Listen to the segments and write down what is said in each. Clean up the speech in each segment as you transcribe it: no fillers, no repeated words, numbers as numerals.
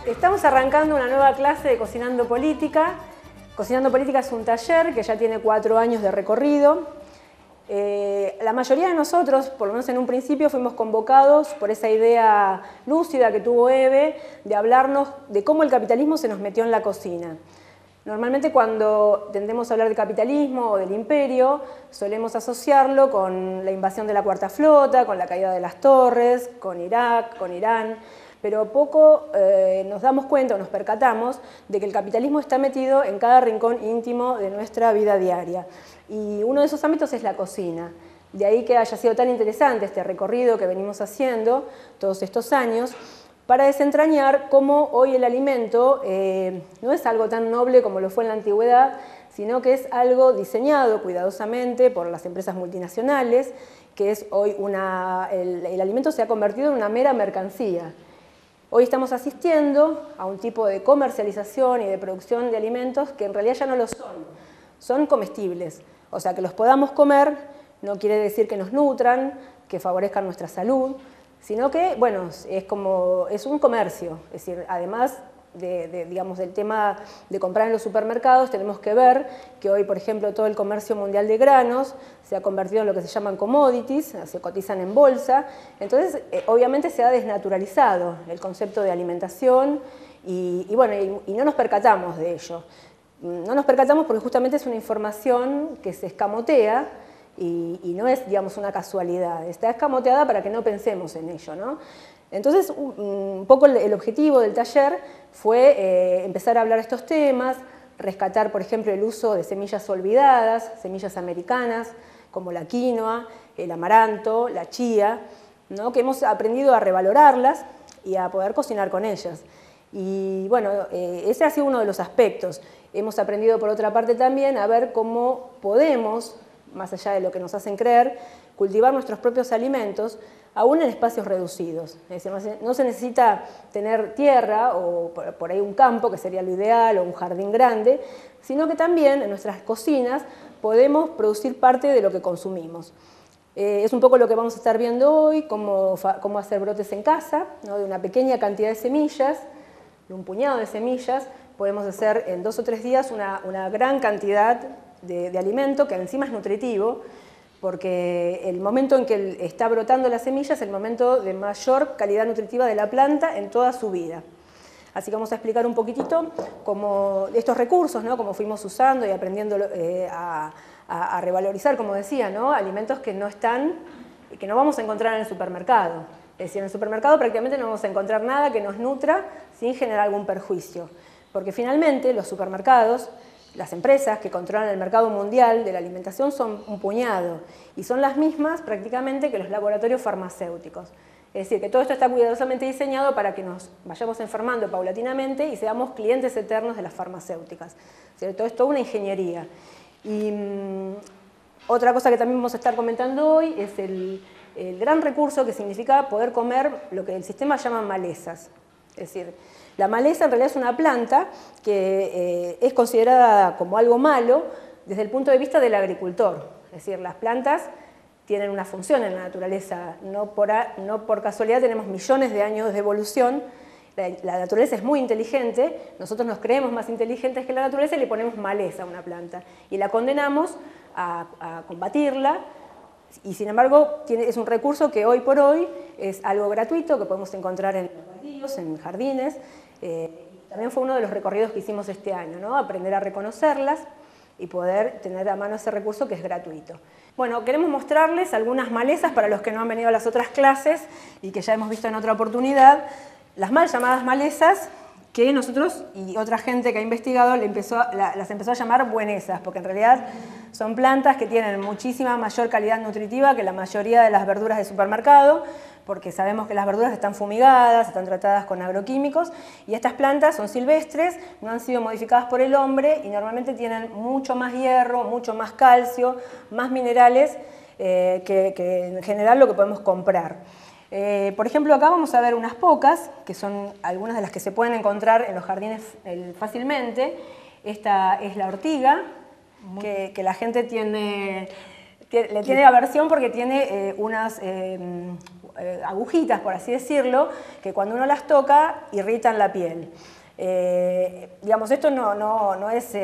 Estamos arrancando una nueva clase de Cocinando Política. Cocinando Política es un taller que ya tiene 4 años de recorrido. La mayoría de nosotros, por lo menos en un principio, fuimos convocados por esa idea lúcida que tuvo Eve de hablarnos de cómo el capitalismo se nos metió en la cocina. Normalmente cuando tendemos a hablar de capitalismo o del imperio, solemos asociarlo con la invasión de la Cuarta Flota, con la caída de las torres, con Irak, con Irán, pero poco nos damos cuenta o nos percatamos de que el capitalismo está metido en cada rincón íntimo de nuestra vida diaria. Y uno de esos ámbitos es la cocina. De ahí que haya sido tan interesante este recorrido que venimos haciendo todos estos años, para desentrañar cómo hoy el alimento no es algo tan noble como lo fue en la antigüedad, sino que es algo diseñado cuidadosamente por las empresas multinacionales, que es hoy el alimento se ha convertido en una mera mercancía. Hoy estamos asistiendo a un tipo de comercialización y de producción de alimentos que en realidad ya no lo son comestibles. O sea, que los podamos comer no quiere decir que nos nutran, que favorezcan nuestra salud, sino que, bueno, es un comercio. Es decir, además digamos, del tema de comprar en los supermercados, tenemos que ver que hoy, por ejemplo, todo el comercio mundial de granos se ha convertido en lo que se llaman commodities, se cotizan en bolsa. Entonces, obviamente se ha desnaturalizado el concepto de alimentación y no nos percatamos de ello. No nos percatamos porque justamente es una información que se escamotea y no es, digamos, una casualidad. Está escamoteada para que no pensemos en ello, ¿no? Entonces, un poco el objetivo del taller fue empezar a hablar de estos temas, rescatar, por ejemplo, el uso de semillas olvidadas, semillas americanas, como la quinoa, el amaranto, la chía, ¿no? Que hemos aprendido a revalorarlas y a poder cocinar con ellas. Y bueno, ese ha sido uno de los aspectos. Hemos aprendido, por otra parte, también a ver cómo podemos, más allá de lo que nos hacen creer, cultivar nuestros propios alimentos, aún en espacios reducidos. Es decir, no se necesita tener tierra o por ahí un campo, que sería lo ideal, o un jardín grande, sino que también en nuestras cocinas podemos producir parte de lo que consumimos. Es un poco lo que vamos a estar viendo hoy, cómo hacer brotes en casa, ¿no? De una pequeña cantidad de semillas, de un puñado de semillas, podemos hacer en 2 o 3 días una gran cantidad de alimento que encima es nutritivo, porque el momento en que está brotando la semilla es el momento de mayor calidad nutritiva de la planta en toda su vida. Así que vamos a explicar un poquitito cómo estos recursos, ¿no? Cómo fuimos usando y aprendiendo a revalorizar, como decía, ¿no? Alimentos que no vamos a encontrar en el supermercado. Es decir, en el supermercado prácticamente no vamos a encontrar nada que nos nutra sin generar algún perjuicio. Porque finalmente los supermercados, las empresas que controlan el mercado mundial de la alimentación son un puñado y son las mismas prácticamente que los laboratorios farmacéuticos. Es decir, que todo esto está cuidadosamente diseñado para que nos vayamos enfermando paulatinamente y seamos clientes eternos de las farmacéuticas. Es decir, todo es toda una ingeniería. Y otra cosa que también vamos a estar comentando hoy es el gran recurso que significa poder comer lo que el sistema llama malezas. Es decir, la maleza en realidad es una planta que es considerada como algo malo desde el punto de vista del agricultor. Es decir, las plantas tienen una función en la naturaleza, no por casualidad tenemos millones de años de evolución. La naturaleza es muy inteligente, nosotros nos creemos más inteligentes que la naturaleza y le ponemos maleza a una planta y la condenamos a combatirla. Y sin embargo es un recurso que hoy por hoy es algo gratuito que podemos encontrar en los baldíos, en jardines. También fue uno de los recorridos que hicimos este año, ¿no? Aprender a reconocerlas y poder tener a mano ese recurso que es gratuito. Bueno, queremos mostrarles algunas malezas para los que no han venido a las otras clases y que ya hemos visto en otra oportunidad. Las mal llamadas malezas que nosotros y otra gente que ha investigado las empezó a llamar buenesas, porque en realidad son plantas que tienen muchísima mayor calidad nutritiva que la mayoría de las verduras de supermercado, porque sabemos que las verduras están fumigadas, están tratadas con agroquímicos, y estas plantas son silvestres, no han sido modificadas por el hombre y normalmente tienen mucho más hierro, mucho más calcio, más minerales que en general lo que podemos comprar. Por ejemplo, acá vamos a ver unas pocas, que son algunas de las que se pueden encontrar en los jardines fácilmente. Esta es la ortiga, que la gente tiene Le tiene aversión porque tiene unas agujitas, por así decirlo, que cuando uno las toca irritan la piel. Digamos, esto no es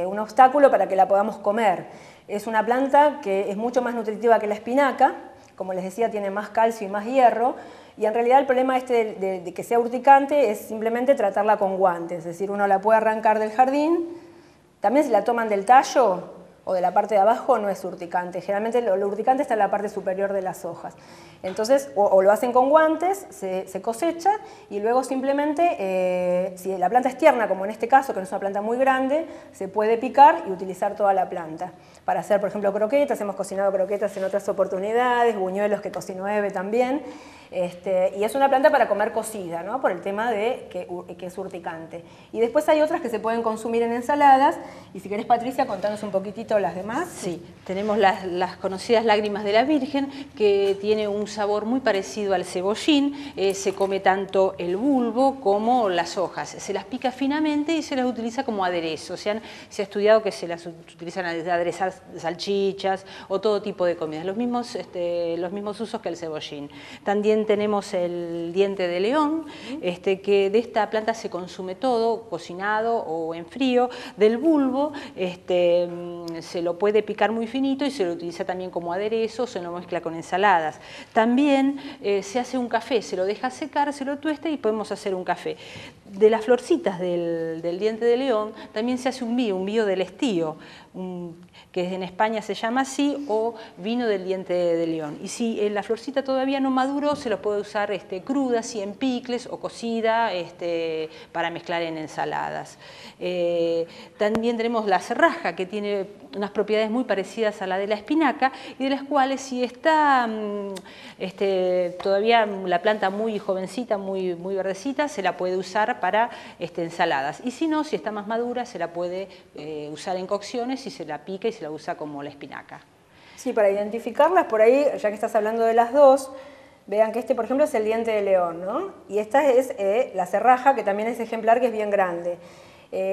un obstáculo para que la podamos comer. Es una planta que es mucho más nutritiva que la espinaca, como les decía, tiene más calcio y más hierro, y en realidad el problema de que sea urticante es simplemente tratarla con guantes, es decir, uno la puede arrancar del jardín, también si la toman del tallo o de la parte de abajo no es urticante, generalmente lo urticante está en la parte superior de las hojas. Entonces, o lo hacen con guantes, se cosecha y luego simplemente, si la planta es tierna, como en este caso, que no es una planta muy grande, se puede picar y utilizar toda la planta. Para hacer, por ejemplo, croquetas, hemos cocinado croquetas en otras oportunidades, buñuelos que cocinó Eve también. Y es una planta para comer cocida, ¿no? Por el tema de que es urticante. Y después hay otras que se pueden consumir en ensaladas. Y si querés, Patricia, contanos un poquitito las demás. Sí, tenemos las conocidas lágrimas de la Virgen, que tiene un sabor muy parecido al cebollín. Se come tanto el bulbo como las hojas. Se las pica finamente y se las utiliza como aderezo. Se ha estudiado que se las utilizan a aderezar salchichas o todo tipo de comidas. Los mismos usos que el cebollín. También tenemos el diente de león, que de esta planta se consume todo, cocinado o en frío. Del bulbo se lo puede picar muy finito y se lo utiliza también como aderezo, se lo mezcla con ensaladas. También se hace un café, se lo deja secar, se lo tuesta y podemos hacer un café. De las florcitas del diente de león también se hace un vino del estío, que en España se llama así, o vino del diente de león. Y si la florcita todavía no maduró, se lo puede usar cruda, así en picles, o cocida para mezclar en ensaladas. También tenemos la cerraja, que tiene unas propiedades muy parecidas a la de la espinaca, y de las cuales, si está todavía la planta muy jovencita, muy verdecita, se la puede usar para ensaladas. Y si no, si está más madura, se la puede usar en cocciones y se la pica y se la usa como la espinaca. Sí, para identificarlas, por ahí, ya que estás hablando de las dos, vean que por ejemplo, es el diente de león, ¿no? Y esta es la cerraja, que también es ejemplar, que es bien grande.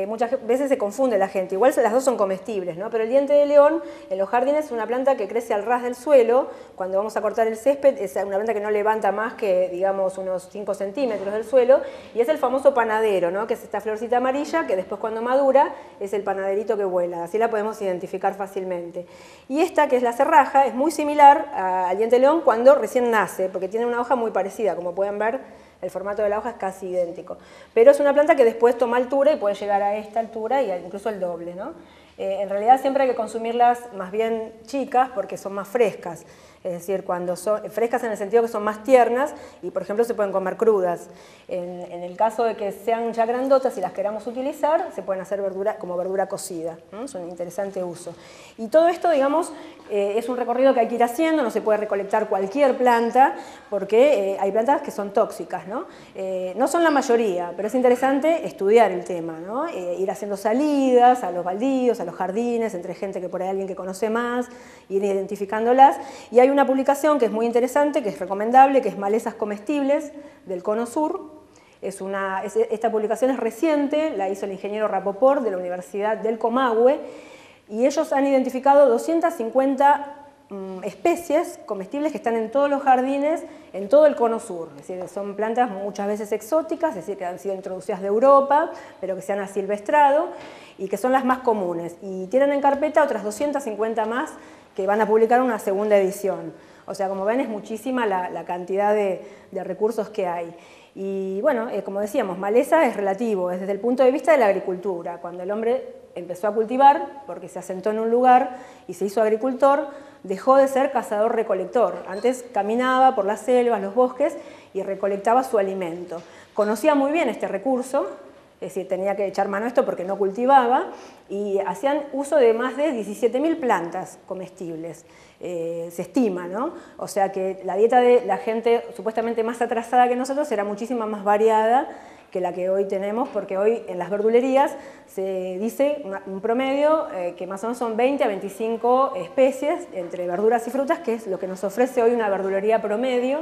Muchas veces se confunde la gente, igual las dos son comestibles, ¿no? Pero el diente de león en los jardines es una planta que crece al ras del suelo. Cuando vamos a cortar el césped es una planta que no levanta más que, digamos, unos 5 centímetros del suelo, y es el famoso panadero, ¿no? Que es esta florcita amarilla que después, cuando madura, es el panaderito que vuela. Así la podemos identificar fácilmente. Y esta, que es la cerraja, es muy similar al diente de león cuando recién nace, porque tiene una hoja muy parecida, como pueden ver. El formato de la hoja es casi idéntico, pero es una planta que después toma altura y puede llegar a esta altura y incluso el doble, ¿no? En realidad siempre hay que consumirlas más bien chicas porque son más frescas, es decir, cuando son frescas en el sentido que son más tiernas y, por ejemplo, se pueden comer crudas. En el caso de que sean ya grandotas y las queramos utilizar, se pueden hacer como verdura cocida, ¿no? Es un interesante uso. Y todo esto, digamos, es un recorrido que hay que ir haciendo, no se puede recolectar cualquier planta porque hay plantas que son tóxicas, ¿no? No son la mayoría, pero es interesante estudiar el tema, ¿no? Ir haciendo salidas a los baldíos, a los jardines, entre gente que por ahí alguien que conoce más, ir identificándolas. Y hay una publicación que es muy interesante, que es recomendable, que es Malezas comestibles del Cono Sur. Esta publicación es reciente, la hizo el ingeniero Rapoport de la Universidad del Comahue, y ellos han identificado 250 especies comestibles que están en todos los jardines, en todo el Cono Sur. Es decir, son plantas muchas veces exóticas, es decir, que han sido introducidas de Europa, pero que se han asilvestrado y que son las más comunes. Y tienen en carpeta otras 250 más que van a publicar una segunda edición. O sea, como ven, es muchísima la cantidad de recursos que hay. Y bueno, como decíamos, maleza es relativo, es desde el punto de vista de la agricultura. Cuando el hombre empezó a cultivar, porque se asentó en un lugar y se hizo agricultor, dejó de ser cazador-recolector. Antes caminaba por las selvas, los bosques, y recolectaba su alimento. Conocía muy bien este recurso, es decir, tenía que echar mano a esto porque no cultivaba, y hacían uso de más de 17.000 plantas comestibles, se estima, ¿no? O sea que la dieta de la gente supuestamente más atrasada que nosotros era muchísimo más variada que la que hoy tenemos, porque hoy en las verdulerías se dice un promedio que más o menos son 20 a 25 especies entre verduras y frutas, que es lo que nos ofrece hoy una verdulería promedio.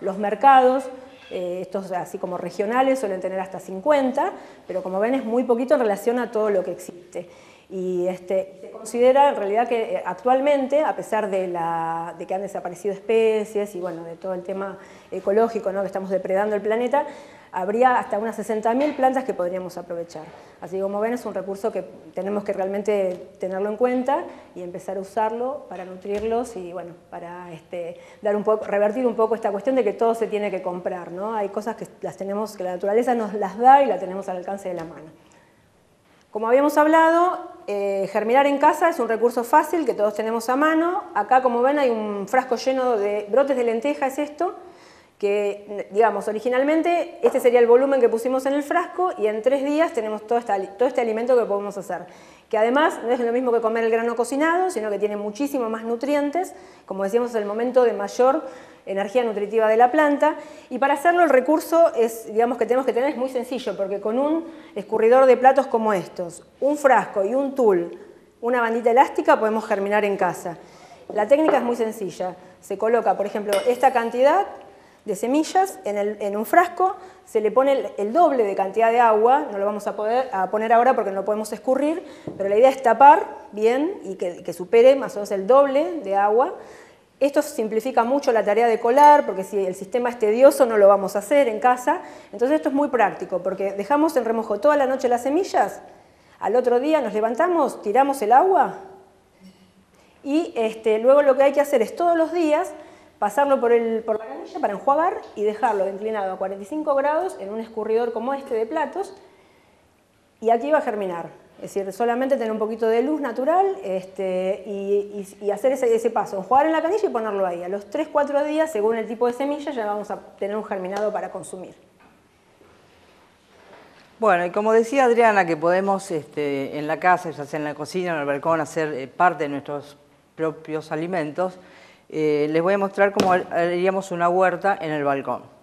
Los mercados, estos así como regionales, suelen tener hasta 50, pero como ven es muy poquito en relación a todo lo que existe. Y se considera en realidad que actualmente, a pesar de que han desaparecido especies y bueno, de todo el tema ecológico, ¿no?, que estamos depredando el planeta, habría hasta unas 60.000 plantas que podríamos aprovechar. Así que, como ven, es un recurso que tenemos que realmente tenerlo en cuenta y empezar a usarlo para nutrirlos y bueno, para revertir un poco esta cuestión de que todo se tiene que comprar, ¿no? Hay cosas que que la naturaleza nos las da y la tenemos al alcance de la mano. Como habíamos hablado, germinar en casa es un recurso fácil que todos tenemos a mano. Acá, como ven, hay un frasco lleno de brotes de lenteja, es esto, que, digamos, originalmente este sería el volumen que pusimos en el frasco y en 3 días tenemos todo este alimento que podemos hacer. Que además no es lo mismo que comer el grano cocinado, sino que tiene muchísimo más nutrientes. Como decíamos, es el momento de mayor energía nutritiva de la planta, y para hacerlo el recurso digamos, que tenemos que tener es muy sencillo, porque con un escurridor de platos como estos, un frasco y un tul, una bandita elástica, podemos germinar en casa. La técnica es muy sencilla, se coloca, por ejemplo, esta cantidad de semillas en un frasco, se le pone el doble de cantidad de agua, no lo vamos a poner ahora porque no lo podemos escurrir, pero la idea es tapar bien y que supere más o menos el doble de agua. Esto simplifica mucho la tarea de colar, porque si el sistema es tedioso no lo vamos a hacer en casa. Entonces esto es muy práctico, porque dejamos en remojo toda la noche las semillas, al otro día nos levantamos, tiramos el agua, y luego lo que hay que hacer es todos los días pasarlo por la canilla para enjuagar y dejarlo inclinado a 45 grados en un escurridor como este de platos, y aquí va a germinar. Es decir, solamente tener un poquito de luz natural y hacer ese paso, enjuagar en la canilla y ponerlo ahí. A los 3-4 días, según el tipo de semilla, ya vamos a tener un germinado para consumir. Bueno, y como decía Adriana, que podemos en la casa, ya sea en la cocina o en el balcón, hacer parte de nuestros propios alimentos, les voy a mostrar cómo haríamos una huerta en el balcón.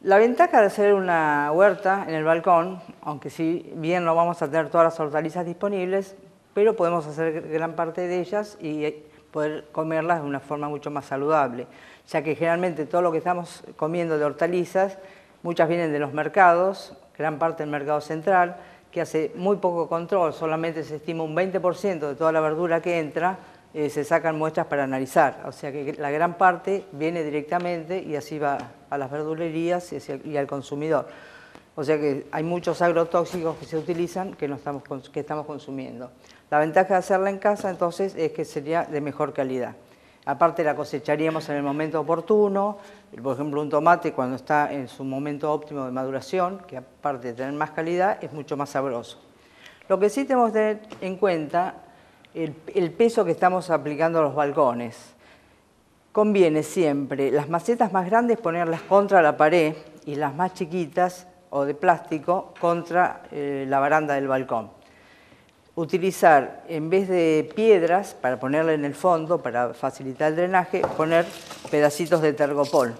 La ventaja de hacer una huerta en el balcón, aunque si bien no vamos a tener todas las hortalizas disponibles, pero podemos hacer gran parte de ellas y poder comerlas de una forma mucho más saludable, ya que generalmente todo lo que estamos comiendo de hortalizas, muchas vienen de los mercados, gran parte del mercado central, que hace muy poco control, solamente se estima un 20% de toda la verdura que entra, se sacan muestras para analizar, o sea que la gran parte viene directamente y así va a las verdulerías y al consumidor. O sea que hay muchos agrotóxicos que se utilizan que estamos consumiendo. La ventaja de hacerla en casa entonces es que sería de mejor calidad. Aparte la cosecharíamos en el momento oportuno, por ejemplo un tomate cuando está en su momento óptimo de maduración, que aparte de tener más calidad es mucho más sabroso. Lo que sí tenemos que tener en cuenta el peso que estamos aplicando a los balcones. Conviene siempre las macetas más grandes ponerlas contra la pared y las más chiquitas o de plástico contra la baranda del balcón. Utilizar, en vez de piedras para ponerle en el fondo, para facilitar el drenaje, poner pedacitos de tergopol.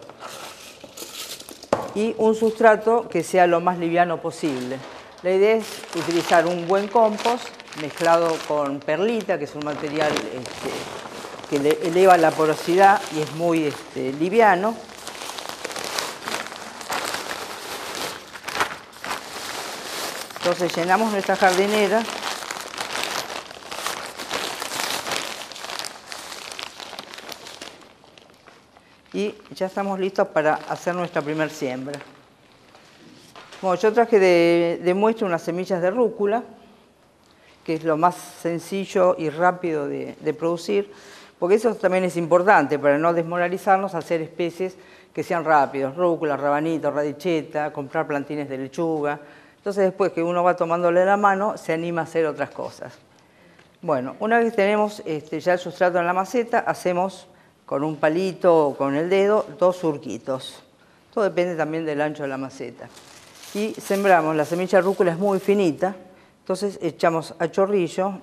Y un sustrato que sea lo más liviano posible. La idea es utilizar un buen compost mezclado con perlita, que es un material que le eleva la porosidad y es muy liviano. Entonces llenamos nuestra jardinera y ya estamos listos para hacer nuestra primer siembra. Bueno, yo traje de muestra unas semillas de rúcula, que es lo más sencillo y rápido de producir, porque eso también es importante para no desmoralizarnos, hacer especies que sean rápidos, rúcula, rabanito, radicheta, comprar plantines de lechuga. Entonces después que uno va tomándole la mano, se anima a hacer otras cosas. Bueno, una vez que tenemos ya el sustrato en la maceta, hacemos con un palito o con el dedo 2 surquitos. Todo depende también del ancho de la maceta. Y sembramos, la semilla de rúcula es muy finita, entonces echamos a chorrillo,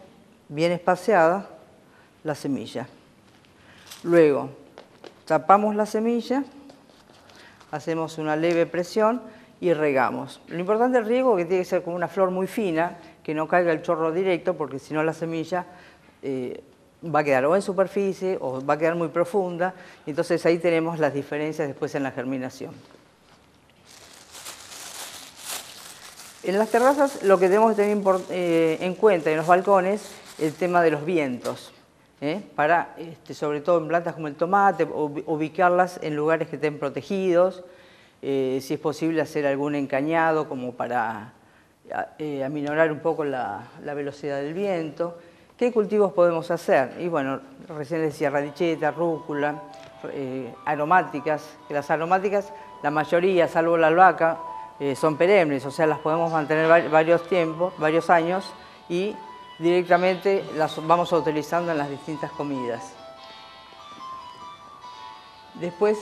bien espaciada, la semilla. Luego tapamos la semilla, hacemos una leve presión y regamos. Lo importante del riego es que tiene que ser como una flor muy fina, que no caiga el chorro directo, porque si no la semilla va a quedar o en superficie o va a quedar muy profunda, entonces ahí tenemos las diferencias después en la germinación. En las terrazas lo que tenemos que tener en cuenta en los balcones el tema de los vientos, para, sobre todo en plantas como el tomate, ubicarlas en lugares que estén protegidos, si es posible hacer algún encañado como para aminorar un poco la velocidad del viento. ¿Qué cultivos podemos hacer? Y bueno, recién decía radicheta, rúcula, aromáticas, que las aromáticas, la mayoría, salvo la albahaca, son perennes, o sea, las podemos mantener varios años y directamente las vamos utilizando en las distintas comidas. Después,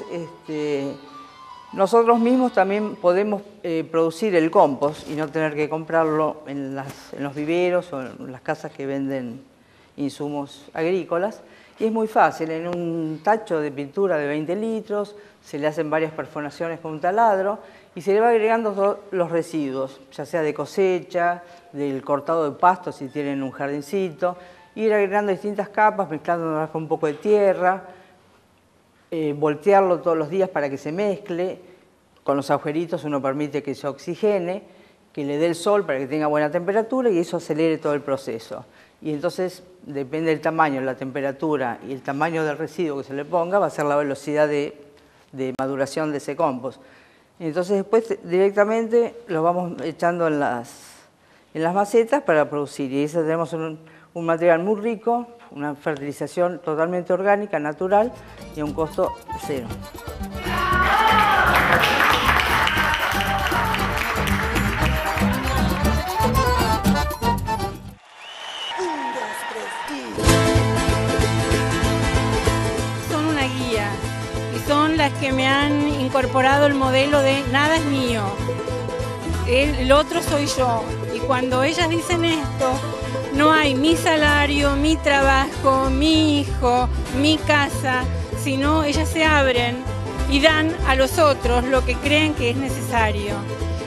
nosotros mismos también podemos producir el compost y no tener que comprarlo en los viveros o en las casas que venden insumos agrícolas. Y es muy fácil, en un tacho de pintura de 20 litros, se le hacen varias perforaciones con un taladro y se le va agregando los residuos, ya sea de cosecha, del cortado de pasto si tienen un jardincito, ir agregando distintas capas, mezclándolas con un poco de tierra, voltearlo todos los días para que se mezcle. Con los agujeritos uno permite que se oxigene, que le dé el sol para que tenga buena temperatura y eso acelere todo el proceso. Y entonces, depende del tamaño, la temperatura y el tamaño del residuo que se le ponga, va a ser la velocidad de maduración de ese compost. Entonces después directamente lo vamos echando en las macetas para producir. Y eso tenemos un material muy rico, una fertilización totalmente orgánica, natural y a un costo cero. Son una guía y son las que me han incorporado el modelo de nada es mío, el otro soy yo. Y cuando ellas dicen esto, no hay mi salario, mi trabajo, mi hijo, mi casa, sino ellas se abren y dan a los otros lo que creen que es necesario.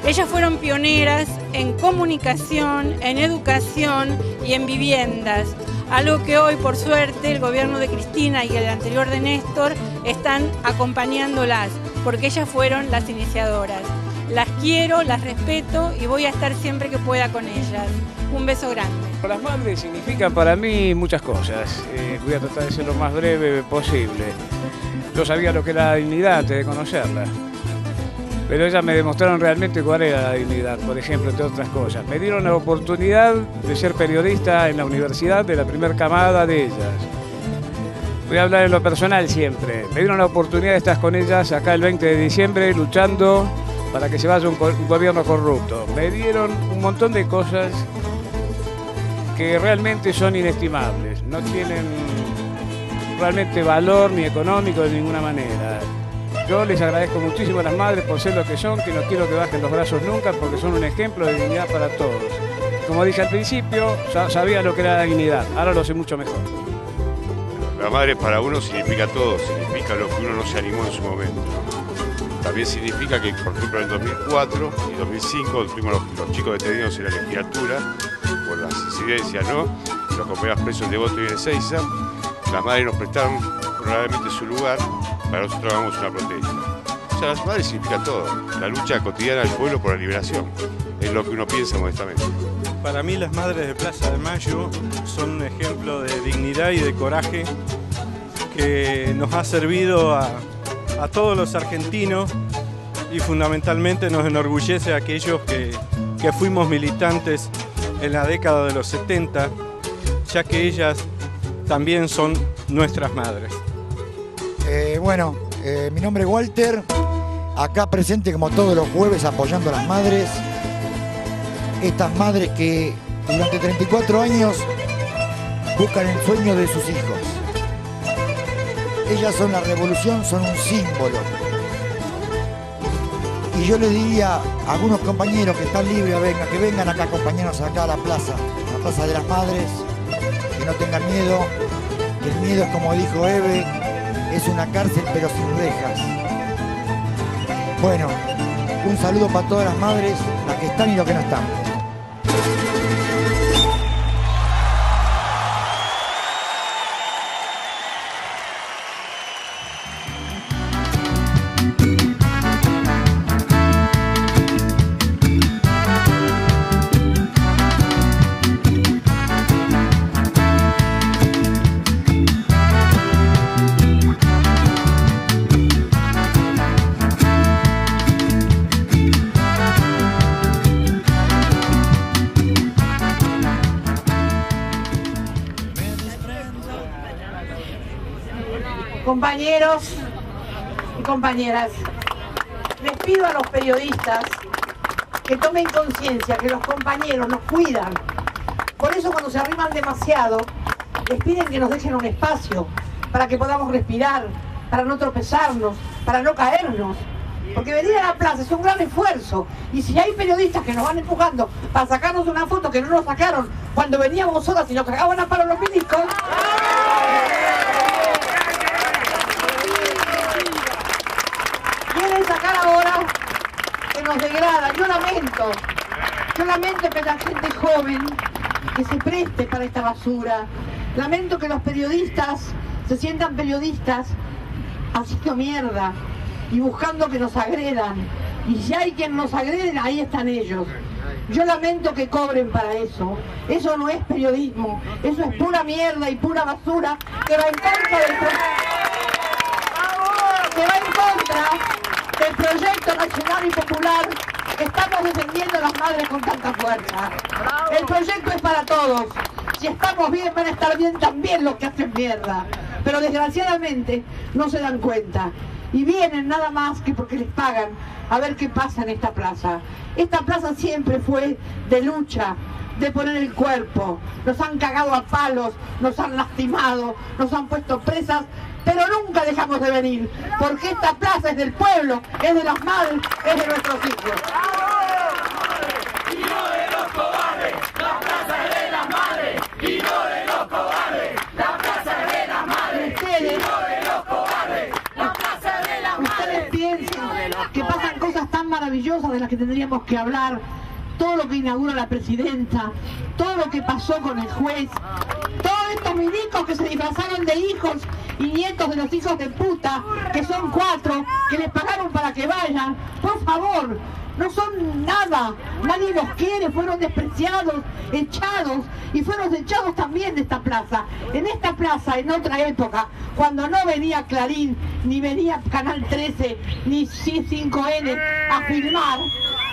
Ellas fueron pioneras en comunicación, en educación y en viviendas, algo que hoy, por suerte, el gobierno de Cristina y el anterior de Néstor están acompañándolas, porque ellas fueron las iniciadoras. Las quiero, las respeto y voy a estar siempre que pueda con ellas. Un beso grande. Las madres significan para mí muchas cosas. Voy a tratar de ser lo más breve posible. Yo sabía lo que era la dignidad antes de conocerla. Pero ellas me demostraron realmente cuál era la dignidad, por ejemplo, entre otras cosas. Me dieron la oportunidad de ser periodista en la universidad de la primera camada de ellas. Voy a hablar en lo personal siempre. Me dieron la oportunidad de estar con ellas acá el 20 de diciembre luchando para que se vaya un gobierno corrupto. Me dieron un montón de cosas que realmente son inestimables. No tienen realmente valor ni económico de ninguna manera. Yo les agradezco muchísimo a las madres por ser lo que son, que no quiero que bajen los brazos nunca porque son un ejemplo de dignidad para todos. Como dije al principio, sabía lo que era la dignidad, ahora lo sé mucho mejor. La madre para uno significa todo, significa lo que uno no se animó en su momento. También significa que, por ejemplo, en el 2004 y 2005 fuimos los chicos detenidos en la legislatura por las incidencias, ¿no? Los compañeros presos de Voto y en Ezeiza. Las madres nos prestaron probablemente su lugar para nosotros hagamos una protesta. O sea, las madres significa todo. La lucha cotidiana del pueblo por la liberación. Es lo que uno piensa modestamente. Para mí las madres de Plaza de Mayo son un ejemplo de dignidad y de coraje que nos ha servido a todos los argentinos y fundamentalmente nos enorgullece a aquellos que fuimos militantes en la década de los 70, ya que ellas también son nuestras madres. Mi nombre es Walter, acá presente como todos los jueves apoyando a las madres, estas madres que durante 34 años buscan el sueño de sus hijos. Ellas son la revolución, son un símbolo. Y yo les diría a algunos compañeros que están libres, que vengan acá a acompañarnos acá a la plaza de las madres, que no tengan miedo, que el miedo es, como dijo Eve, es una cárcel pero sin rejas. Bueno, un saludo para todas las madres, las que están y las que no están. compañeros y compañeras, les pido a los periodistas que tomen conciencia que los compañeros nos cuidan. Por eso cuando se arriman demasiado, les piden que nos dejen un espacio para que podamos respirar, para no tropezarnos, para no caernos. Porque venir a la plaza es un gran esfuerzo. Y si hay periodistas que nos van empujando para sacarnos una foto que no nos sacaron cuando veníamos solas y nos cagaban a palo los milicos, quieren sacar ahora que nos degrada. Yo lamento que la gente joven que se preste para esta basura. Lamento que los periodistas se sientan periodistas haciendo mierda y buscando que nos agredan. Y si hay quien nos agrede, ahí están ellos. Yo lamento que cobren para eso. Eso no es periodismo. Eso es pura mierda y pura basura que va en contra del proyecto nacional y popular que estamos defendiendo las madres con tanta fuerza. El proyecto es para todos. Si estamos bien, van a estar bien también los que hacen mierda. Pero desgraciadamente no se dan cuenta. Y vienen nada más que porque les pagan a ver qué pasa en esta plaza. Esta plaza siempre fue de lucha, de poner el cuerpo. Nos han cagado a palos, nos han lastimado, nos han puesto presas, pero nunca dejamos de venir, porque esta plaza es del pueblo, es de las madres, es de nuestros hijos. Y no de los cobardes, la plaza es de las madres. Y no de los cobardes, la plaza es de las madres. Ustedes, y no de los cobardes, la plaza es de las madres. Ustedes piensan que pasan cosas tan maravillosas de las que tendríamos que hablar. Todo lo que inaugura la presidenta, todo lo que pasó con el juez, todos estos milicos que se disfrazaron de hijos y nietos de los hijos de puta, que son 4, que les pagaron para que vayan. Por favor, no son nada, nadie los quiere, fueron despreciados, echados, y fueron echados también de esta plaza. En esta plaza, en otra época, cuando no venía Clarín, ni venía Canal 13, ni C5N a filmar,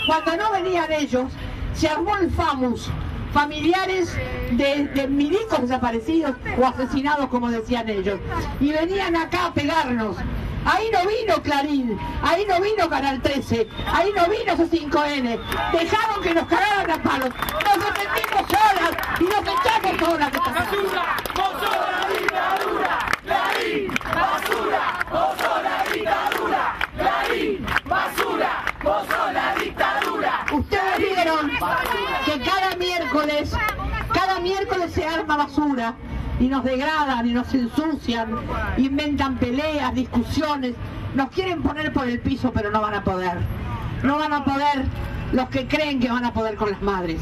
cuando no venían ellos, se armó el FAMUS, familiares de milicos desaparecidos o asesinados, como decían ellos, y venían acá a pegarnos. Ahí no vino Clarín, ahí no vino Canal 13, ahí no vino C5N, dejaron que nos cagaran a palos, nos defendimos solas y nos echamos solas. ¡Basura! ¡Vos la dictadura! ¡Clarín! ¡Basura! ¡Vos la dictadura! ¡Clarín! ¡Basura! ¡Vos la dictadura! Ustedes vieron que cada miércoles se arma basura y nos degradan y nos ensucian, inventan peleas, discusiones, nos quieren poner por el piso, pero no van a poder. No van a poder los que creen que van a poder con las madres.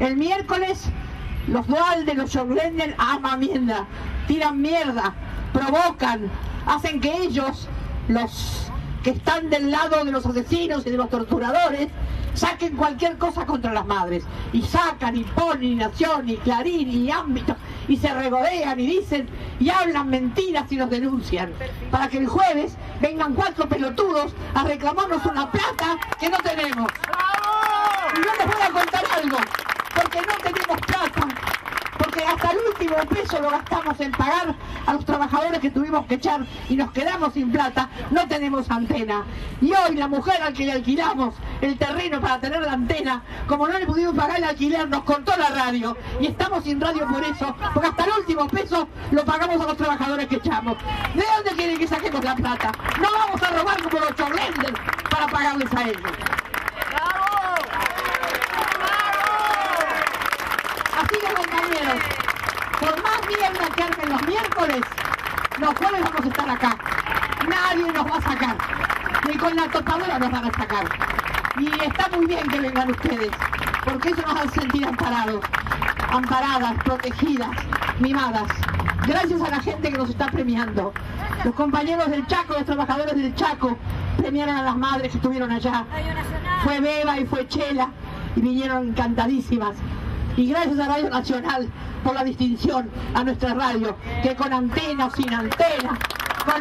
El miércoles los Dualde, los Jorglender aman mierda, tiran mierda, provocan, hacen que ellos, los que están del lado de los asesinos y de los torturadores, saquen cualquier cosa contra las madres. Y sacan, y ponen, y Nación, y Clarín, y Ámbito, y se regodean, y dicen, y hablan mentiras y nos denuncian. Para que el jueves vengan 4 pelotudos a reclamarnos una plata que no tenemos. Y yo les voy a contar algo, porque no tenemos plata. Porque hasta el último peso lo gastamos en pagar a los trabajadores que tuvimos que echar y nos quedamos sin plata, no tenemos antena. Y hoy la mujer al que le alquilamos el terreno para tener la antena, como no le pudimos pagar el alquiler, nos cortó la radio. Y estamos sin radio por eso, porque hasta el último peso lo pagamos a los trabajadores que echamos. ¿De dónde quieren que saquemos la plata? No vamos a robar como los Jorglender para pagarles a ellos. Así que, compañeros, por más mierda que armen los miércoles, los jueves vamos a estar acá. Nadie nos va a sacar. Ni con la topadora nos van a sacar. Y está muy bien que vengan ustedes, porque eso nos hace sentir amparados, amparadas, protegidas, mimadas. Gracias a la gente que nos está premiando. Los compañeros del Chaco, los trabajadores del Chaco, premiaron a las madres que estuvieron allá. Fue Beba y fue Chela, y vinieron encantadísimas. Y gracias a Radio Nacional por la distinción, a nuestra radio, que con antena o sin antena, con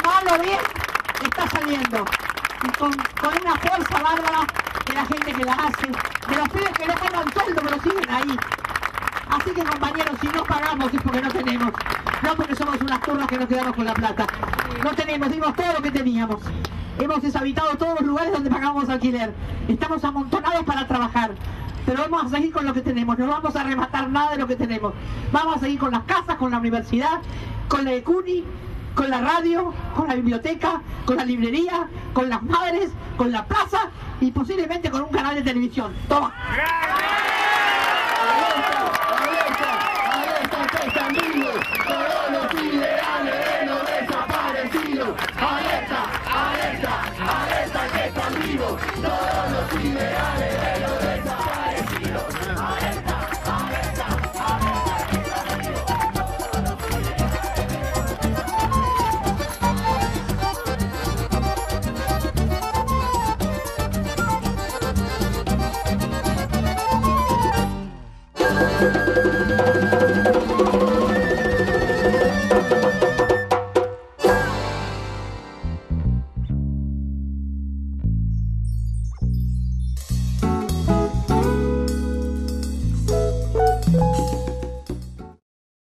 mal o bien, está saliendo. Y con una fuerza bárbara de la gente que la hace, de los pibes que no ganan sueldo pero siguen ahí. Así que, compañeros, si no pagamos es porque no tenemos. No porque somos unas turras que nos quedamos con la plata. No tenemos, dimos todo lo que teníamos. Hemos deshabitado todos los lugares donde pagamos alquiler. Estamos amontonados para trabajar. Pero vamos a seguir con lo que tenemos. No vamos a rematar nada de lo que tenemos. Vamos a seguir con las casas, con la universidad, con la ECUNI, con la radio, con la biblioteca, con la librería, con las madres, con la plaza y posiblemente con un canal de televisión. ¡Toma! Todos los ideales de los desaparecidos. Alerta, alerta, alerta que están vivos.